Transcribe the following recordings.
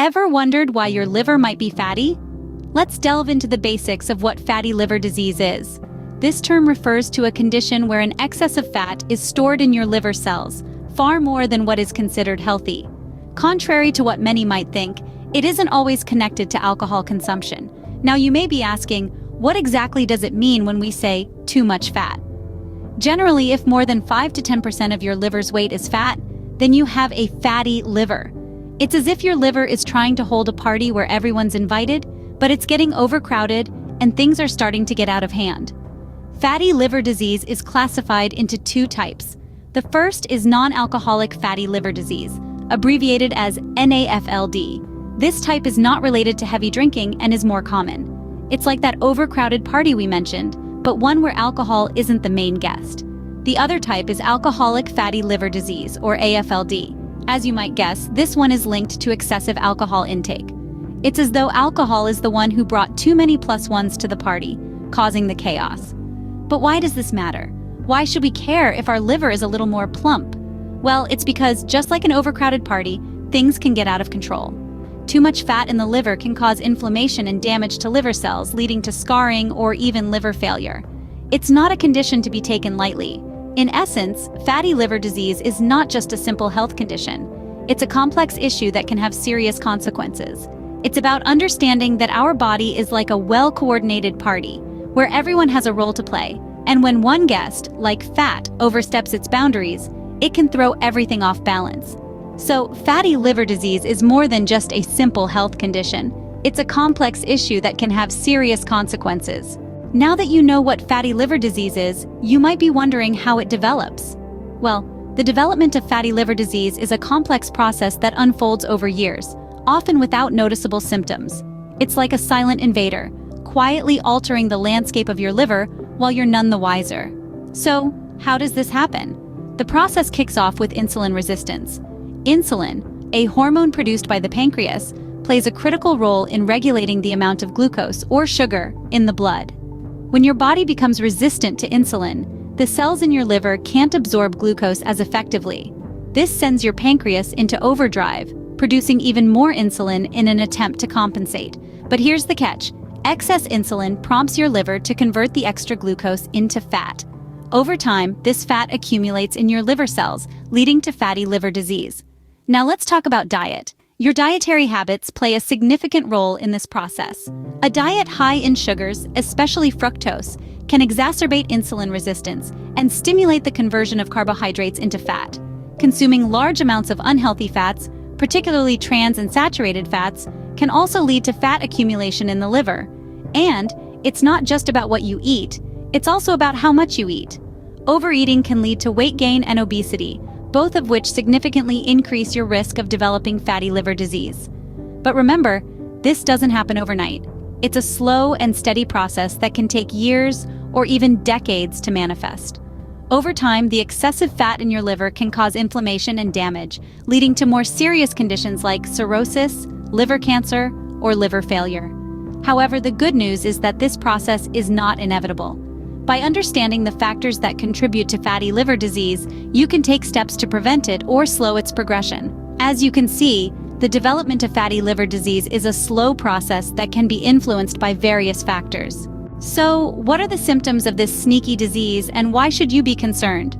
Ever wondered why your liver might be fatty? Let's delve into the basics of what fatty liver disease is. This term refers to a condition where an excess of fat is stored in your liver cells, far more than what is considered healthy. Contrary to what many might think, it isn't always connected to alcohol consumption. Now you may be asking, what exactly does it mean when we say too much fat? Generally, if more than 5 to 10% of your liver's weight is fat, then you have a fatty liver. It's as if your liver is trying to hold a party where everyone's invited, but it's getting overcrowded and things are starting to get out of hand. Fatty liver disease is classified into two types. The first is non-alcoholic fatty liver disease, abbreviated as NAFLD. This type is not related to heavy drinking and is more common. It's like that overcrowded party we mentioned, but one where alcohol isn't the main guest. The other type is alcoholic fatty liver disease, or AFLD. As you might guess, this one is linked to excessive alcohol intake. It's as though alcohol is the one who brought too many plus ones to the party, causing the chaos. But why does this matter? Why should we care if our liver is a little more plump? Well, it's because just like an overcrowded party, things can get out of control. Too much fat in the liver can cause inflammation and damage to liver cells, leading to scarring or even liver failure. It's not a condition to be taken lightly. In essence, fatty liver disease is not just a simple health condition. It's a complex issue that can have serious consequences. It's about understanding that our body is like a well-coordinated party, where everyone has a role to play, and when one guest, like fat, oversteps its boundaries, it can throw everything off balance. So, fatty liver disease is more than just a simple health condition. It's a complex issue that can have serious consequences. Now that you know what fatty liver disease is, you might be wondering how it develops. Well, the development of fatty liver disease is a complex process that unfolds over years, often without noticeable symptoms. It's like a silent invader, quietly altering the landscape of your liver while you're none the wiser. So, how does this happen? The process kicks off with insulin resistance. Insulin, a hormone produced by the pancreas, plays a critical role in regulating the amount of glucose or sugar in the blood. When your body becomes resistant to insulin, the cells in your liver can't absorb glucose as effectively. This sends your pancreas into overdrive, producing even more insulin in an attempt to compensate. But here's the catch. Excess insulin prompts your liver to convert the extra glucose into fat. Over time, this fat accumulates in your liver cells, leading to fatty liver disease. Now let's talk about diet. Your dietary habits play a significant role in this process. A diet high in sugars, especially fructose, can exacerbate insulin resistance and stimulate the conversion of carbohydrates into fat. Consuming large amounts of unhealthy fats, particularly trans and saturated fats, can also lead to fat accumulation in the liver. And it's not just about what you eat, it's also about how much you eat. Overeating can lead to weight gain and obesity, both of which significantly increase your risk of developing fatty liver disease. But remember, this doesn't happen overnight. It's a slow and steady process that can take years or even decades to manifest. Over time, the excessive fat in your liver can cause inflammation and damage, leading to more serious conditions like cirrhosis, liver cancer, or liver failure. However, the good news is that this process is not inevitable. By understanding the factors that contribute to fatty liver disease, you can take steps to prevent it or slow its progression. As you can see, the development of fatty liver disease is a slow process that can be influenced by various factors. So, what are the symptoms of this sneaky disease and why should you be concerned?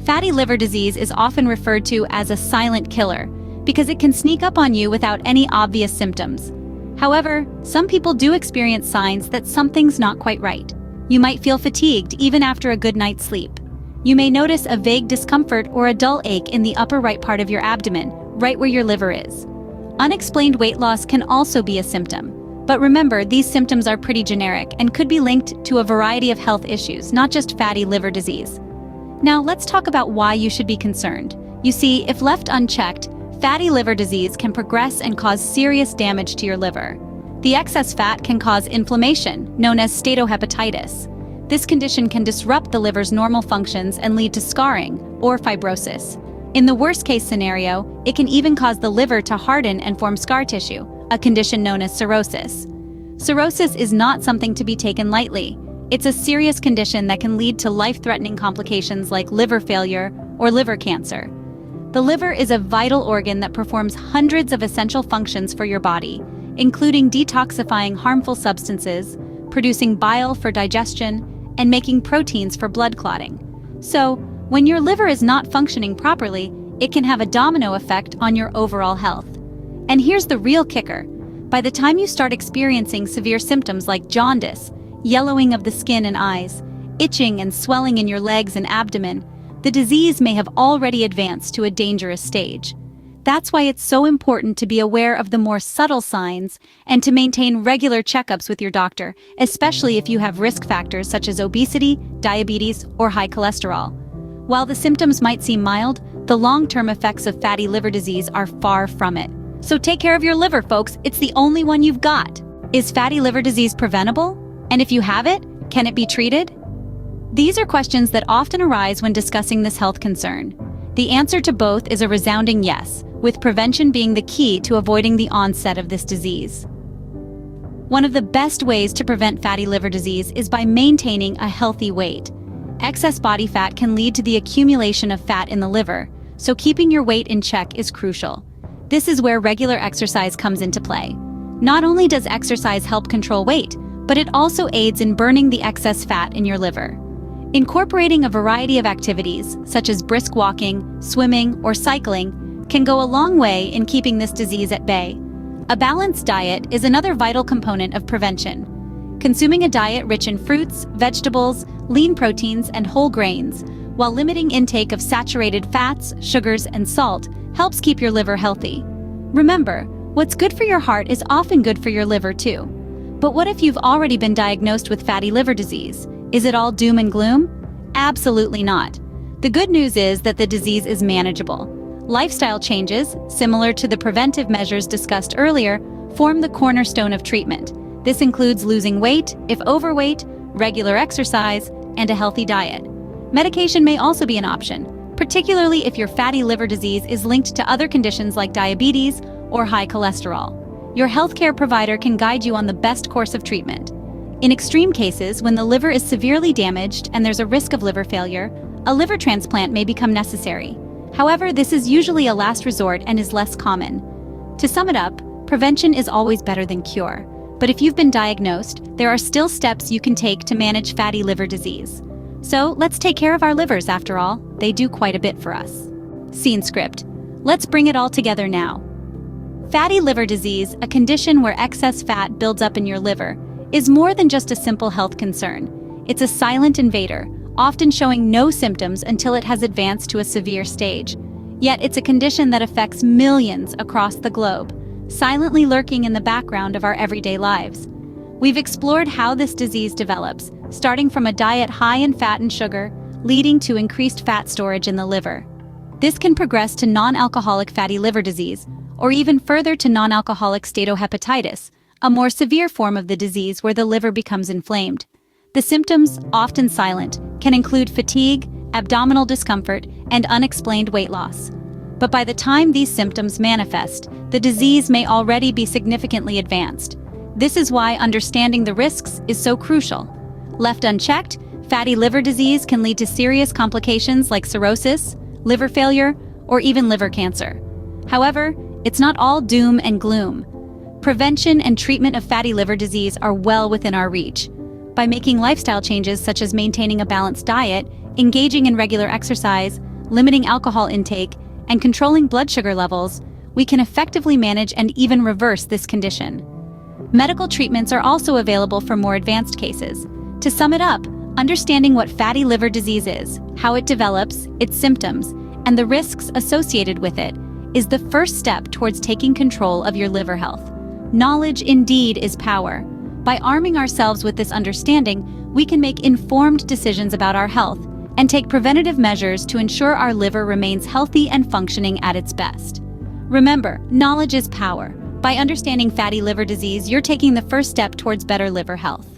Fatty liver disease is often referred to as a silent killer because it can sneak up on you without any obvious symptoms. However, some people do experience signs that something's not quite right. You might feel fatigued even after a good night's sleep. You may notice a vague discomfort or a dull ache in the upper right part of your abdomen, right where your liver is. Unexplained weight loss can also be a symptom. But remember, these symptoms are pretty generic and could be linked to a variety of health issues, not just fatty liver disease. Now, let's talk about why you should be concerned. You see, if left unchecked, fatty liver disease can progress and cause serious damage to your liver. The excess fat can cause inflammation, known as steatohepatitis. This condition can disrupt the liver's normal functions and lead to scarring or fibrosis. In the worst-case scenario, it can even cause the liver to harden and form scar tissue, a condition known as cirrhosis. Cirrhosis is not something to be taken lightly. It's a serious condition that can lead to life-threatening complications like liver failure or liver cancer. The liver is a vital organ that performs hundreds of essential functions for your body, including detoxifying harmful substances, producing bile for digestion, and making proteins for blood clotting. So, when your liver is not functioning properly, it can have a domino effect on your overall health. And here's the real kicker. By the time you start experiencing severe symptoms like jaundice, yellowing of the skin and eyes, itching and swelling in your legs and abdomen, the disease may have already advanced to a dangerous stage. That's why it's so important to be aware of the more subtle signs and to maintain regular checkups with your doctor, especially if you have risk factors such as obesity, diabetes, or high cholesterol. While the symptoms might seem mild, the long-term effects of fatty liver disease are far from it. So take care of your liver, folks. It's the only one you've got. Is fatty liver disease preventable? And if you have it, can it be treated? These are questions that often arise when discussing this health concern. The answer to both is a resounding yes, with prevention being the key to avoiding the onset of this disease. One of the best ways to prevent fatty liver disease is by maintaining a healthy weight. Excess body fat can lead to the accumulation of fat in the liver, so keeping your weight in check is crucial. This is where regular exercise comes into play. Not only does exercise help control weight, but it also aids in burning the excess fat in your liver. Incorporating a variety of activities, such as brisk walking, swimming, or cycling, can go a long way in keeping this disease at bay. A balanced diet is another vital component of prevention. Consuming a diet rich in fruits, vegetables, lean proteins, and whole grains, while limiting intake of saturated fats, sugars, and salt, helps keep your liver healthy. Remember, what's good for your heart is often good for your liver too. But what if you've already been diagnosed with fatty liver disease? Is it all doom and gloom? Absolutely not. The good news is that the disease is manageable. Lifestyle changes, similar to the preventive measures discussed earlier, form the cornerstone of treatment. This includes losing weight, if overweight, regular exercise, and a healthy diet. Medication may also be an option, particularly if your fatty liver disease is linked to other conditions like diabetes or high cholesterol. Your healthcare provider can guide you on the best course of treatment. In extreme cases, when the liver is severely damaged and there's a risk of liver failure, a liver transplant may become necessary. However, this is usually a last resort and is less common. To sum it up, prevention is always better than cure. But if you've been diagnosed, there are still steps you can take to manage fatty liver disease. So let's take care of our livers after all. They do quite a bit for us. Scene script. Let's bring it all together now. Fatty liver disease, a condition where excess fat builds up in your liver, is more than just a simple health concern. It's a silent invader, often showing no symptoms until it has advanced to a severe stage. Yet it's a condition that affects millions across the globe, silently lurking in the background of our everyday lives. We've explored how this disease develops, starting from a diet high in fat and sugar, leading to increased fat storage in the liver. This can progress to non-alcoholic fatty liver disease, or even further to non-alcoholic steatohepatitis, a more severe form of the disease where the liver becomes inflamed. The symptoms, often silent, can include fatigue, abdominal discomfort, and unexplained weight loss. But by the time these symptoms manifest, the disease may already be significantly advanced. This is why understanding the risks is so crucial. Left unchecked, fatty liver disease can lead to serious complications like cirrhosis, liver failure, or even liver cancer. However, it's not all doom and gloom. Prevention and treatment of fatty liver disease are well within our reach. By making lifestyle changes such as maintaining a balanced diet, engaging in regular exercise, limiting alcohol intake, and controlling blood sugar levels, we can effectively manage and even reverse this condition. Medical treatments are also available for more advanced cases. To sum it up, understanding what fatty liver disease is, how it develops, its symptoms, and the risks associated with it is the first step towards taking control of your liver health. Knowledge indeed is power. By arming ourselves with this understanding, we can make informed decisions about our health and take preventative measures to ensure our liver remains healthy and functioning at its best. Remember, knowledge is power. By understanding fatty liver disease, you're taking the first step towards better liver health.